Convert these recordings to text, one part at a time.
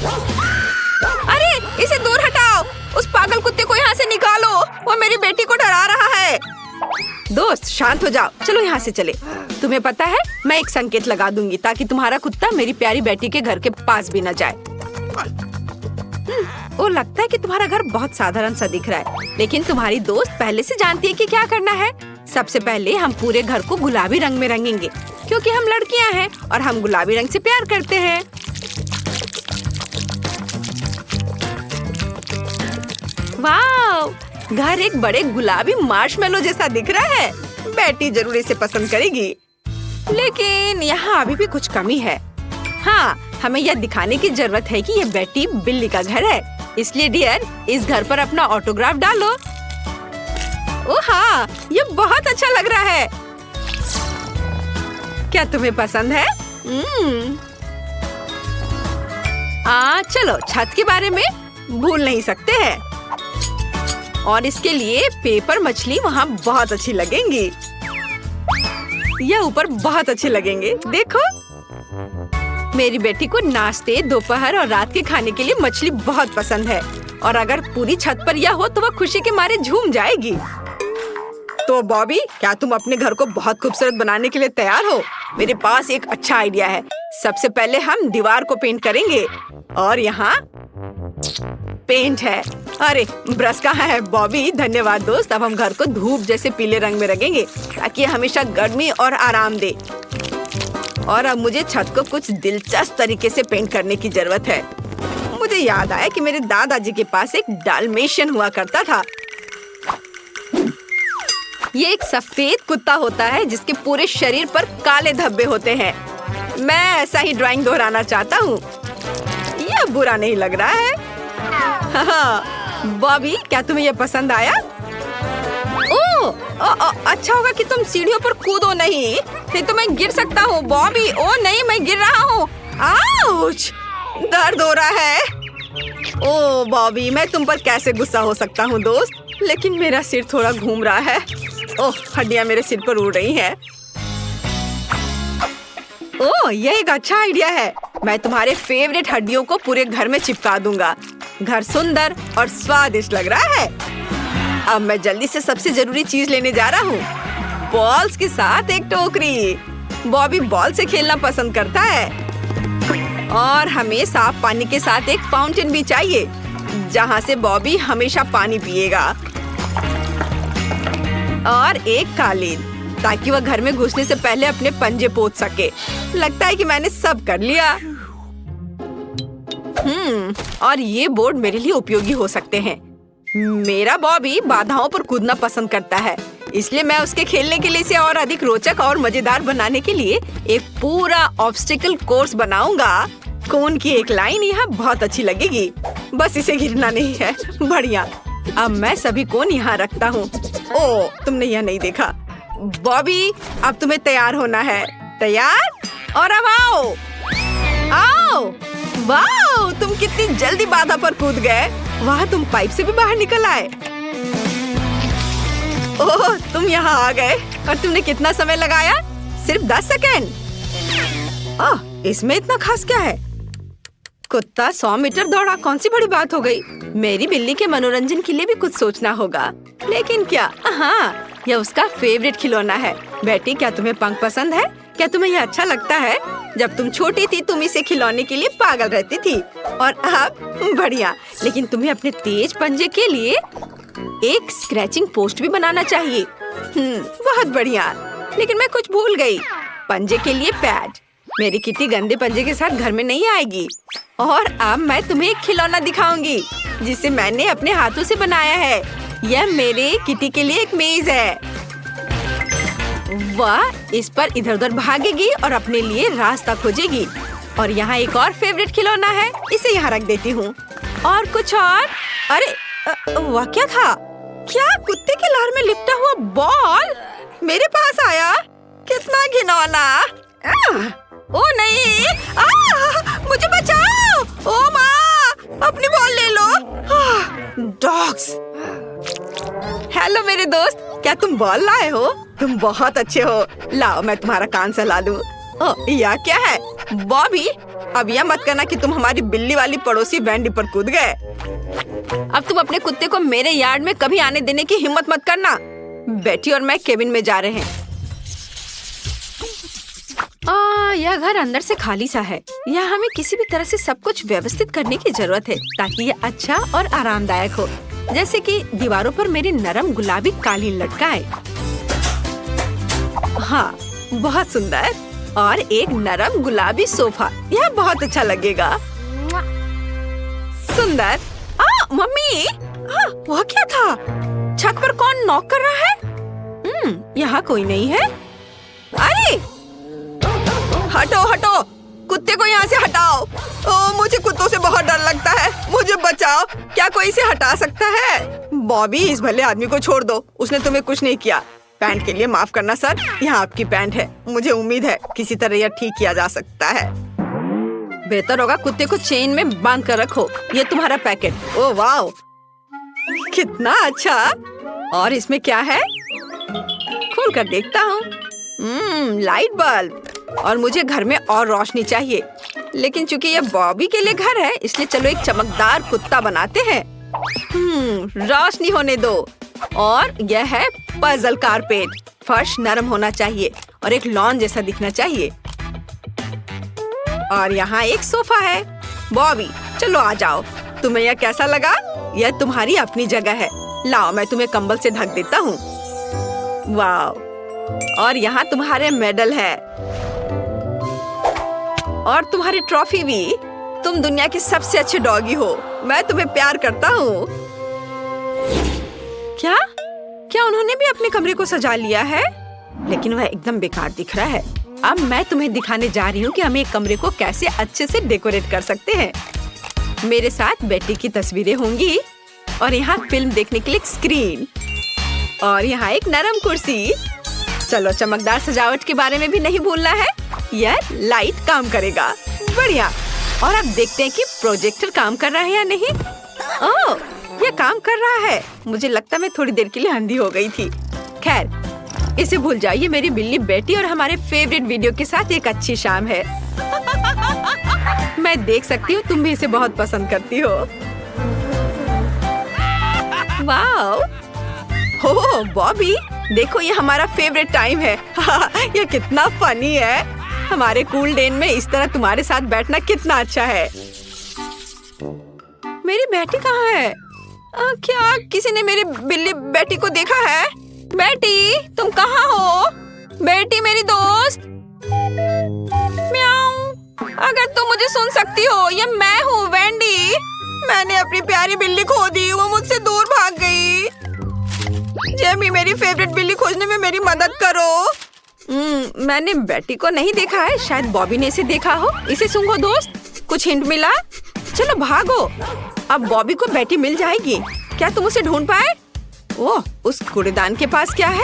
अरे इसे दूर हटाओ, उस पागल कुत्ते को यहाँ से निकालो, वो मेरी बेटी को डरा रहा है। दोस्त शांत हो जाओ, चलो यहाँ से चले। तुम्हें पता है मैं एक संकेत लगा दूंगी ताकि तुम्हारा कुत्ता मेरी प्यारी बेटी के घर के पास भी न जाए। वो लगता है कि तुम्हारा घर बहुत साधारण सा दिख रहा है, लेकिन तुम्हारी दोस्त पहले से जानती है कि क्या करना है। सबसे पहले हम पूरे घर को गुलाबी रंग में रंगेंगे, क्योंकि हम लड़कियां हैं और हम गुलाबी रंग से प्यार करते हैं। वाव! घर एक बड़े गुलाबी मार्शमेलो जैसा दिख रहा है। बेटी जरूर इसे पसंद करेगी, लेकिन यहाँ अभी भी कुछ कमी है। हाँ, हमें यह दिखाने की जरूरत है कि ये बेटी बिल्ली का घर है, इसलिए डियर इस घर पर अपना ऑटोग्राफ डालो। ओह हाँ, ये बहुत अच्छा लग रहा है। क्या तुम्हें पसंद है? चलो छत के बारे में भूल नहीं सकते हैं, और इसके लिए पेपर मछली वहाँ बहुत अच्छी लगेंगी। यह ऊपर बहुत अच्छे लगेंगे। देखो, मेरी बेटी को नाश्ते, दोपहर और रात के खाने के लिए मछली बहुत पसंद है, और अगर पूरी छत पर यह हो तो वह खुशी के मारे झूम जाएगी। तो बॉबी, क्या तुम अपने घर को बहुत खूबसूरत बनाने के लिए तैयार हो? मेरे पास एक अच्छा आइडिया है। सबसे पहले हम दीवार को पेंट करेंगे, और यहाँ पेंट है। अरे ब्रश कहाँ है बॉबी? धन्यवाद दोस्त। अब हम घर को धूप जैसे पीले रंग में रंगेंगे ताकि हमेशा गर्मी और आराम दे। और अब मुझे छत को कुछ दिलचस्प तरीके से पेंट करने की जरूरत है। मुझे याद आया कि मेरे दादाजी के पास एक डाल्मेशियन हुआ करता था। ये एक सफेद कुत्ता होता है जिसके पूरे शरीर पर काले धब्बे होते हैं। मैं ऐसा ही ड्राइंग दोहराना चाहता हूँ। यह बुरा नहीं लग रहा है। हाँ, बॉबी, क्या तुम्हें यह पसंद आया? अच्छा होगा कि तुम सीढ़ियों पर कूदो नहीं तो मैं गिर सकता हूँ। बॉबी, ओ नहीं, मैं गिर रहा हूँ। आउच! दर्द हो रहा है। ओ बॉबी, मैं तुम पर कैसे गुस्सा हो सकता हूँ दोस्त, लेकिन मेरा सिर थोड़ा घूम रहा है। ओह, हड्डियाँ मेरे सिर पर उड़ रही हैं। ओह, यह एक अच्छा आइडिया है। मैं तुम्हारे फेवरेट हड्डियों को पूरे घर में चिपका दूंगा। घर सुंदर और स्वादिष्ट लग रहा है। अब मैं जल्दी से सबसे जरूरी चीज लेने जा रहा हूँ, बॉल्स के साथ एक टोकरी। बॉबी बॉल से खेलना पसंद करता है, और हमें साफ पानी के साथ एक फाउंटेन भी चाहिए जहाँ से बॉबी हमेशा पानी पिएगा, और एक कालीन ताकि वह घर में घुसने से पहले अपने पंजे पोंछ सके। लगता है कि मैंने सब कर लिया। और ये बोर्ड मेरे लिए उपयोगी हो सकते हैं। मेरा बॉबी बाधाओं पर कूदना पसंद करता है, इसलिए मैं उसके खेलने के लिए इसे और अधिक रोचक और मजेदार बनाने के लिए एक पूरा ऑब्स्टिकल कोर्स बनाऊंगा। कोन की एक लाइन यहाँ बहुत अच्छी लगेगी, बस इसे गिरना नहीं है। बढ़िया। अब मैं सभी कोन यहाँ रखता हूँ। ओ, तुमने यह नहीं देखा। बॉबी, अब तुम्हें तैयार होना है। तैयार? और अब आओ। आओ। वाह, तुम कितनी जल्दी बाधा पर कूद गए। वाह, तुम पाइप से भी बाहर निकल आए। ओह, तुम यहाँ आ गए। और तुमने कितना समय लगाया? सिर्फ 10 सेकेंड। ओह, इसमें इतना खास क्या है? कुत्ता 100 मीटर दौड़ा, कौन सी बड़ी बात हो गई। मेरी बिल्ली के मनोरंजन के लिए भी कुछ सोचना होगा। लेकिन क्या? हाँ, यह उसका फेवरेट खिलौना है। बेटी, क्या तुम्हें पंख पसंद है? क्या तुम्हें यह अच्छा लगता है? जब तुम छोटी थी तुम इसे खिलौने के लिए पागल रहती थी, और अब बढ़िया। लेकिन तुम्हें अपने तेज पंजे के लिए एक स्क्रैचिंग पोस्ट भी बनाना चाहिए। बहुत बढ़िया। लेकिन मैं कुछ भूल गई। पंजे के लिए पैड। मेरी किटी गंदे पंजे के साथ घर में नहीं आएगी। और अब मैं तुम्हें एक खिलौना दिखाऊंगी जिसे मैंने अपने हाथों से बनाया है। यह मेरे किटी के लिए एक मेज है। वह इस पर इधर उधर भागेगी और अपने लिए रास्ता खोजेगी। और यहाँ एक और फेवरेट खिलौना है, इसे यहाँ रख देती हूँ। और कुछ और। अरे वह क्या था? क्या कुत्ते के लार में लिपटा हुआ बॉल मेरे पास आया? कितना घिनौना। ओ नहीं, मुझे बचाओ। ओ माँ, अपनी बॉल ले लो। डॉग्स। हेलो मेरे दोस्त, क्या तुम बॉल लाए हो? तुम बहुत अच्छे हो। लाओ, मैं तुम्हारा कान सहला दूं। ओह, यह क्या है? बॉबी, अब यह मत करना कि तुम हमारी बिल्ली वाली पड़ोसी वेंडी पर कूद गए। अब तुम अपने कुत्ते को मेरे यार्ड में कभी आने देने की हिम्मत मत करना। बेटी और मैं केबिन में जा रहे हैं। यह घर अंदर से खाली सा है। यहाँ हमें किसी भी तरह से सब कुछ व्यवस्थित करने की जरूरत है ताकि यह अच्छा और आरामदायक हो। जैसे कि दीवारों पर मेरी नरम गुलाबी कालीन लटकाए। हाँ, बहुत सुंदर। और एक नरम गुलाबी सोफा, यह बहुत अच्छा लगेगा। सुंदर। मम्मी, वह क्या था? छत पर कौन नॉक कर रहा है? यहाँ कोई नहीं है। अरे हटो हटो, कुत्ते को यहाँ से हटाओ। मुझे कुत्तों से बहुत डर लगता है, मुझे बचाओ। क्या कोई इसे हटा सकता है? बॉबी, इस भले आदमी को छोड़ दो, उसने तुम्हें कुछ नहीं किया। पैंट के लिए माफ करना सर, यहाँ आपकी पैंट है। मुझे उम्मीद है किसी तरह यह ठीक किया जा सकता है। बेहतर होगा कुत्ते को चेन में बांध कर रखो। ये तुम्हारा पैकेट। ओह वाह, कितना अच्छा। और इसमें क्या है? खोल कर देखता हूँ। Light bulb. और मुझे घर में और रोशनी चाहिए, लेकिन चूंकि ये बॉबी के लिए घर है, इसलिए चलो एक चमकदार कुत्ता बनाते हैं। रोशनी होने दो। और यह है पजल कारपेट। फर्श नरम होना चाहिए और एक लॉन जैसा दिखना चाहिए। और यहाँ एक सोफा है। बॉबी, चलो आ जाओ। तुम्हें यह कैसा लगा? यह तुम्हारी अपनी जगह है। लाओ, मैं तुम्हें कंबल से ढक देता हूँ। वाह। और यहाँ तुम्हारे मेडल है और तुम्हारी ट्रॉफी भी। तुम दुनिया के सबसे अच्छे डॉगी हो। मैं तुम्हें प्यार करता हूँ। क्या क्या उन्होंने भी अपने कमरे को सजा लिया है? लेकिन वह एकदम बेकार दिख रहा है। अब मैं तुम्हें दिखाने जा रही हूँ कि हम एक कमरे को कैसे अच्छे से डेकोरेट कर सकते हैं। मेरे साथ बेटी की तस्वीरें होंगी और यहाँ फिल्म देखने के लिए एक स्क्रीन और यहाँ एक नरम कुर्सी। चलो, चमकदार सजावट के बारे में भी नहीं भूलना है। यह लाइट काम करेगा। बढ़िया। और अब देखते हैं कि प्रोजेक्टर काम कर रहा है या नहीं। ओह, यह काम कर रहा है। मुझे लगता है मैं थोड़ी देर के लिए अंधी हो गई थी। खैर, इसे भूल जाइए। मेरी बिल्ली बेटी और हमारे फेवरेट वीडियो के साथ एक अच्छी शाम है। मैं देख सकती हूँ तुम भी इसे बहुत पसंद करती हो। वाओ, हो बॉबी, देखो ये हमारा फेवरेट टाइम है। ये कितना फनी है। हमारे कूल डेन में इस तरह तुम्हारे साथ बैठना कितना अच्छा है। मेरी बेटी कहाँ है? क्या किसी ने मेरी बिल्ली बेटी को देखा है? बेटी, तुम कहाँ हो? बेटी मेरी दोस्त। म्याऊ। अगर तुम मुझे सुन सकती हो, ये मैं हूँ वेंडी। मैंने अपनी प्यारी बिल्ली खो दी, वो मुझसे दूर भाग गई। जेमी, मेरी फेवरेट बिल्ली खोजने में मेरी मदद करो। मैंने बेटी को नहीं देखा है, शायद बॉबी ने इसे देखा हो। इसे सूंघो दोस्त, कुछ हिंट मिला? चलो भागो। अब बॉबी को बेटी मिल जाएगी। क्या तुम उसे ढूंढ पाए? ओह, उस कूड़ेदान के पास क्या है?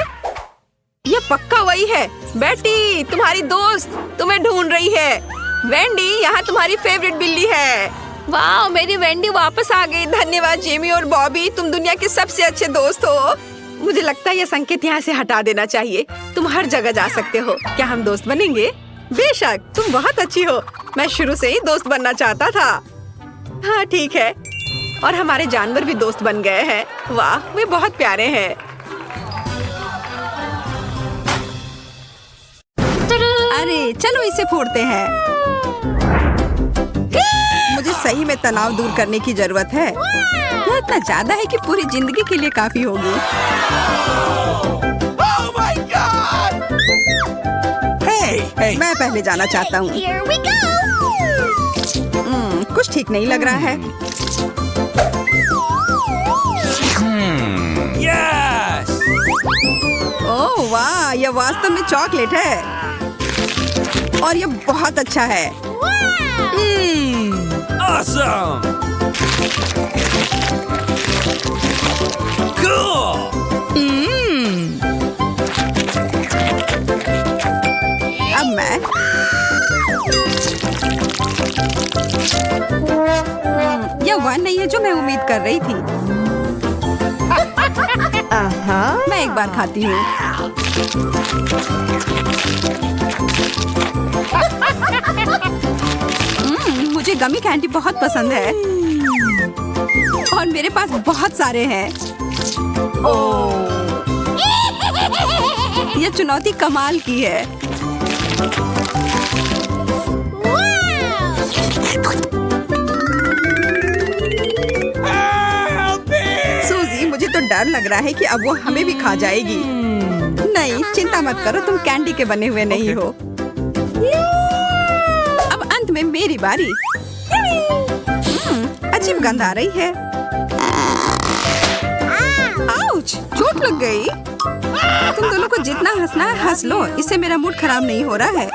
यह पक्का वही है। बेटी, तुम्हारी दोस्त तुम्हें ढूंढ रही है। वेंडी, यहाँ तुम्हारी फेवरेट बिल्ली है। वाह, मेरी वेंडी वापस आ गई। धन्यवाद जेमी और बॉबी, तुम दुनिया के सबसे अच्छे दोस्त हो। मुझे लगता है यह संकेत यहाँ से हटा देना चाहिए। तुम हर जगह जा सकते हो। क्या हम दोस्त बनेंगे? बेशक, तुम बहुत अच्छी हो। मैं शुरू से ही दोस्त बनना चाहता था। हाँ ठीक है। और हमारे जानवर भी दोस्त बन गए हैं। वाह, वे बहुत प्यारे हैं। अरे चलो इसे फोड़ते हैं। मुझे सही में तनाव दूर करने की जरूरत है। यह इतना ज्यादा है कि पूरी जिंदगी के लिए काफी होगी। Oh my God! Hey! मैं पहले जाना चाहता हूँ। कुछ ठीक नहीं लग रहा है। Yes! ओह वाह, यह वास्तव में चॉकलेट है और यह बहुत अच्छा है। Awesome! Cool! अब मैं यह वह नहीं है जो मैं उम्मीद कर रही थी। मैं एक बार खाती हूँ। मुझे गमी कैंडी बहुत पसंद है और मेरे पास बहुत सारे हैं। यह चुनौती कमाल की है। सूजी, मुझे तो डर लग रहा है कि अब वो हमें भी खा जाएगी। नहीं, चिंता मत करो, तुम कैंडी के बने हुए नहीं हो। अब अंत में मेरी बारी। अजीब गंध आ रही है। आउच, चोट लग गई। तुम दोनों को जितना हंसना है हंस लो, इससे मेरा मूड खराब नहीं हो रहा है।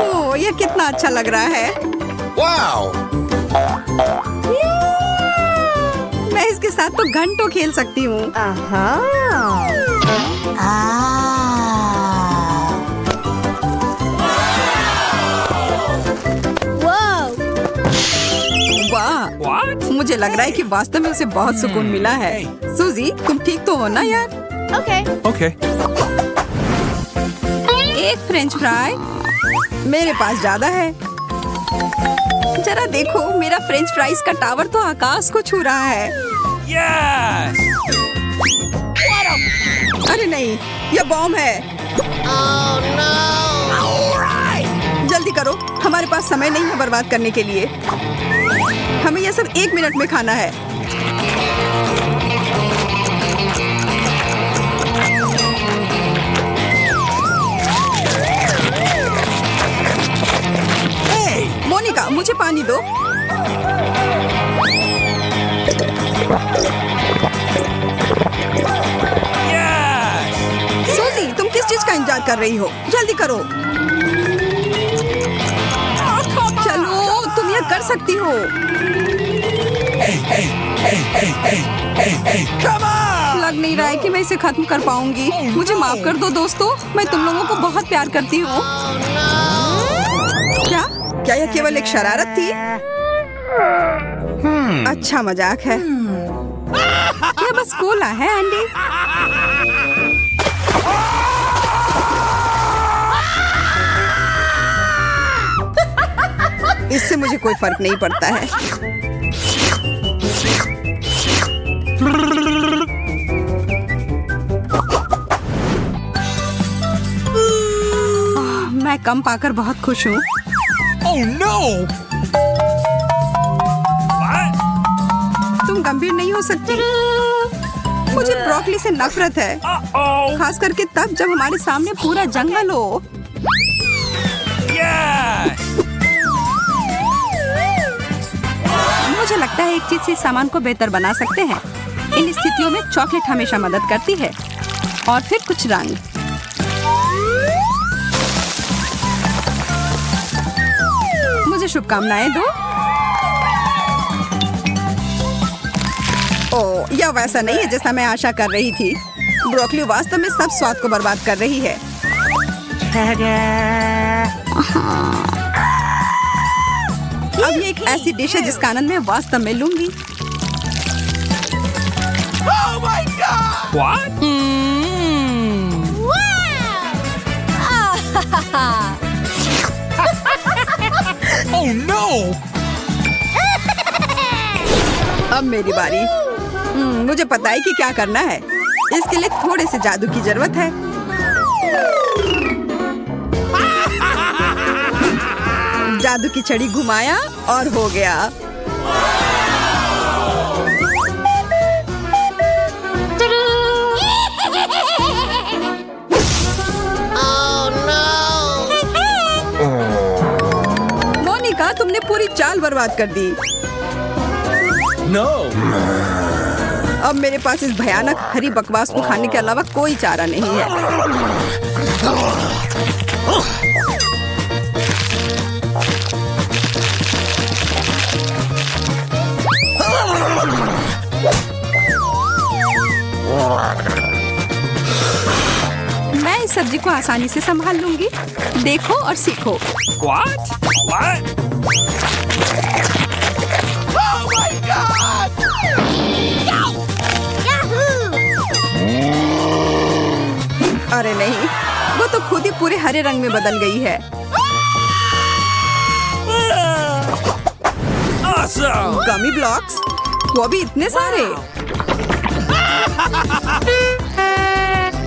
ओह, ये कितना अच्छा लग रहा है। मैं इसके साथ तो घंटों खेल सकती हूँ। वाह, मुझे लग रहा है कि वास्तव में उसे बहुत सुकून मिला है। सूजी, तुम ठीक तो हो ना यार? Okay. एक फ्रेंच फ्राई, मेरे पास ज्यादा है। जरा देखो, मेरा फ्रेंच फ्राइज का टावर तो आकाश को छू रहा है। Yes. अरे नहीं, यह बॉम्ब है। जल्दी करो, हमारे पास समय नहीं है बर्बाद करने के लिए। हमें यह सब 1 मिनट में खाना है। मोनिका, मुझे पानी दो। Yes. सूजी, तुम किस चीज का इंतजार कर रही हो? जल्दी करो। चलो, तुम यह कर सकती हो। Come on. लग नहीं रहा है कि मैं इसे खत्म कर पाऊंगी। मुझे माफ कर दो दोस्तों, मैं तुम लोगों को बहुत प्यार करती हूँ। क्या यह केवल एक शरारत थी? अच्छा मजाक है। यह बस कोला है एंडी। इससे मुझे कोई फर्क नहीं पड़ता है। मैं कम पाकर बहुत खुश हूँ। Oh no. What? तुम गंभीर नहीं हो सकती। मुझे ब्रोकली से नफरत है, Uh-oh. खास करके तब जब हमारे सामने पूरा जंगल हो। Yes. मुझे लगता है एक चीज से सामान को बेहतर बना सकते हैं। इन स्थितियों में चॉकलेट हमेशा मदद करती है। और फिर कुछ रंग। मुझे शुभकामनाएं दो। ओह, यह वैसा नहीं है जैसा मैं आशा कर रही थी। ब्रोकली वास्तव में सब स्वाद को बर्बाद कर रही है। अब ये एक ऐसी डिश है जिसका आनंद मैं वास्तव में लूंगी। Oh my God. What? Oh no. अब मेरी बारी। मुझे पता है कि क्या करना है। इसके लिए थोड़े से जादू की जरूरत है। जादू की छड़ी घुमाया और हो गया। मोनिका, तुमने पूरी चाल बर्बाद कर दी। No. अब मेरे पास इस भयानक हरी बकवास को खाने के अलावा कोई चारा नहीं है। मैं इस सब्जी को आसानी से संभाल लूंगी। देखो और सीखो। What? What? Oh my God! Yahoo! अरे नहीं, वो तो खुद ही पूरे हरे रंग में बदल गई है। Awesome! गमी ब्लॉक्स, वो भी इतने सारे।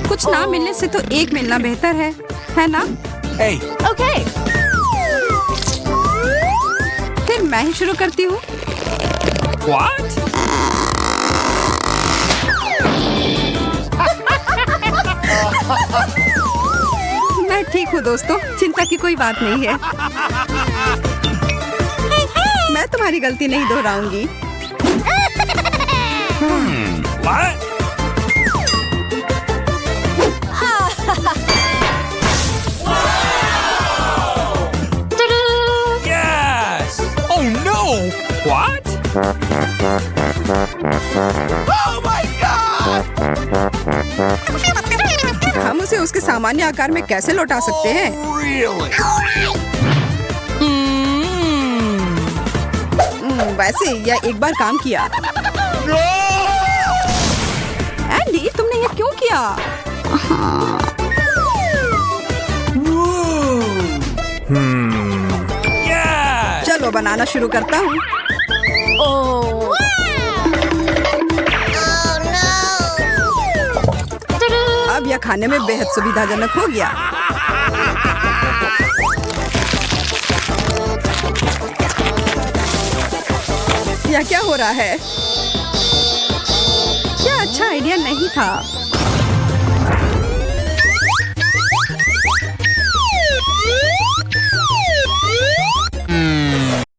कुछ ना मिलने से तो एक मिलना बेहतर है ना? Hey, ओके, फिर मैं ही शुरू करती हूँ। what? मैं ठीक हूँ दोस्तों, चिंता की कोई बात नहीं है। मैं तुम्हारी गलती नहीं दोहराऊंगी। What? Yes! Oh no! What? Oh my god! हम उसे उसके सामान्य आकार में कैसे लौटा सकते हैं? Really? वैसे यह एक बार काम किया। एंडी, तुमने ये क्यों किया? Yes! चलो बनाना शुरू करता हूँ। अब यह खाने में बेहद सुविधाजनक हो गया। यह क्या हो रहा है? क्या अच्छा आइडिया नहीं था।